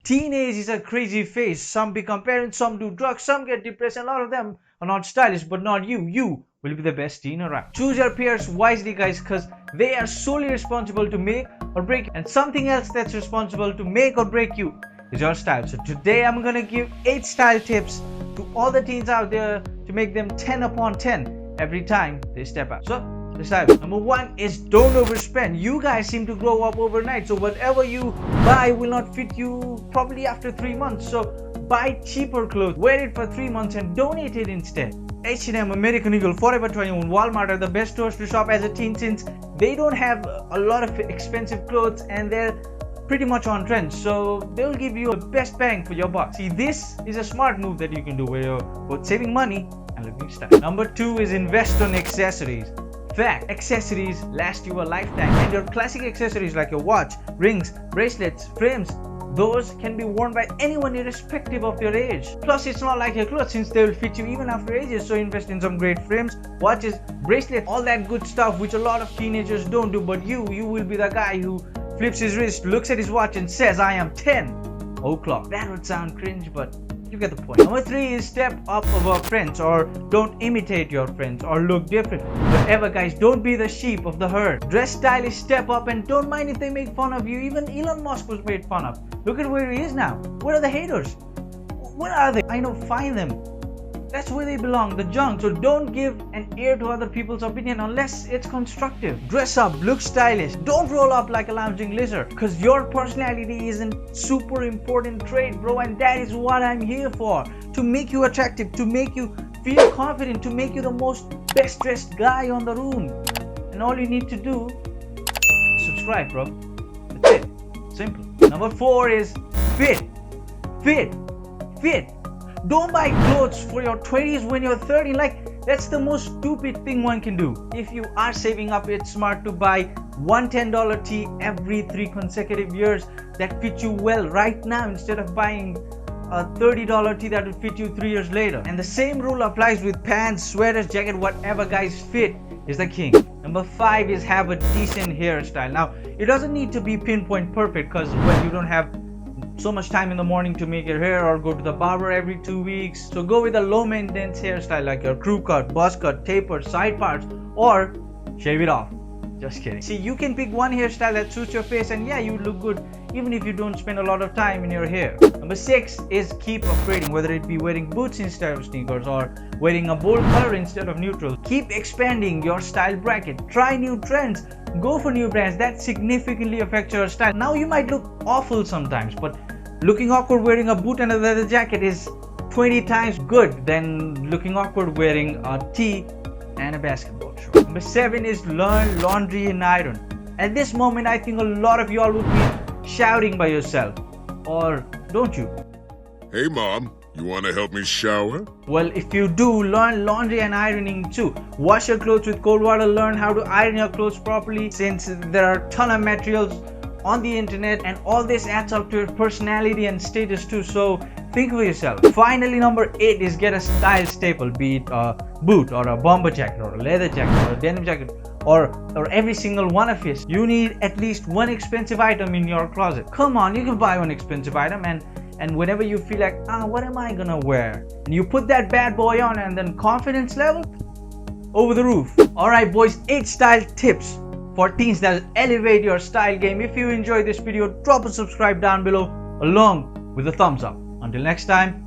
Teenage is a crazy phase. Some become parents, some do drugs, some get depressed, and a lot of them are not stylish, but not you. You will be the best teen around. Choose your peers wisely, guys, because they are solely responsible to make or break you. And something else that's responsible to make or break you is your style. So today I'm gonna give 8 style tips to all the teens out there to make them 10 upon 10 every time they step out. So let's dive in. Number 1 is don't overspend. You guys seem to grow up overnight, so whatever you buy will not fit you probably after 3 months. So buy cheaper clothes, wear it for 3 months and donate it instead. H&M, American Eagle, Forever 21, Walmart are the best stores to shop as a teen since they don't have a lot of expensive clothes and they're pretty much on trend, so they'll give you the best bang for your buck. See, this is a smart move that you can do where you're both saving money and looking stylish. Number 2 is invest on accessories. Fact, accessories last you a lifetime, and your classic accessories like your watch, rings, bracelets, frames, those can be worn by anyone irrespective of your age. Plus, it's not like your clothes since they will fit you even after ages, so invest in some great frames, watches, bracelets, all that good stuff which a lot of teenagers don't do, but you will be the guy who flips his wrist, looks at his watch and says, I am 10 o'clock. That would sound cringe, but you get the point. Number 3 is step up above friends, or don't imitate your friends or look different. Whatever, guys, don't be the sheep of the herd. Dress stylish, step up, and don't mind if they make fun of you. Even Elon Musk was made fun of. Look at where he is now. Where are the haters? Where are they? I know, find them. That's where they belong, the junk. So don't give an ear to other people's opinion unless it's constructive. Dress up, look stylish. Don't roll up like a lounging lizard, because your personality is a super important trait, bro, and that is what I'm here for. To make you attractive, to make you feel confident, to make you the most best dressed guy on the room. And all you need to do is subscribe, bro. That's it. Simple. Number 4 is fit. Don't buy clothes for your 20s when you're 30. Like, that's the most stupid thing one can do. If you are saving up, it's smart to buy one $10 tee every 3 consecutive years that fit you well right now instead of buying a $30 tee that will fit you 3 years later. And the same rule applies with pants, sweaters, jacket, whatever, guys. Fit is the king. Number 5 is have a decent hairstyle. Now, it doesn't need to be pinpoint perfect, because when you don't have so much time in the morning to make your hair or go to the barber every 2 weeks, so go with a low maintenance hairstyle like your crew cut, buzz cut, taper, side parts, or shave it off. Just kidding. See, you can pick one hairstyle that suits your face, and yeah, you look good even if you don't spend a lot of time in your hair. Number 6 is keep upgrading, whether it be wearing boots instead of sneakers or wearing a bold color instead of neutral. Keep expanding your style bracket. Try new trends. Go for new brands that significantly affect your style. Now, you might look awful sometimes, but looking awkward wearing a boot and a leather jacket is 20 times good than looking awkward wearing a tee and a basketball short. Number 7 is learn laundry and iron. At this moment, I think a lot of y'all would be shouting by yourself, or don't you? Hey mom, you wanna help me shower? Well, if you do, learn laundry and ironing too. Wash your clothes with cold water, learn how to iron your clothes properly, since there are a ton of materials on the internet, and all this adds up to your personality and status too, so think for yourself. Finally, number 8 is get a style staple, be it a boot or a bomber jacket or a leather jacket or a denim jacket or every single one of his. You need at least one expensive item in your closet. Come on, you can buy one expensive item, and whenever you feel like, what am I gonna wear, and you put that bad boy on, and then confidence level over the roof. Alright boys, 8 style tips for teens that will elevate your style game. If you enjoyed this video, drop a subscribe down below along with a thumbs up. Until next time,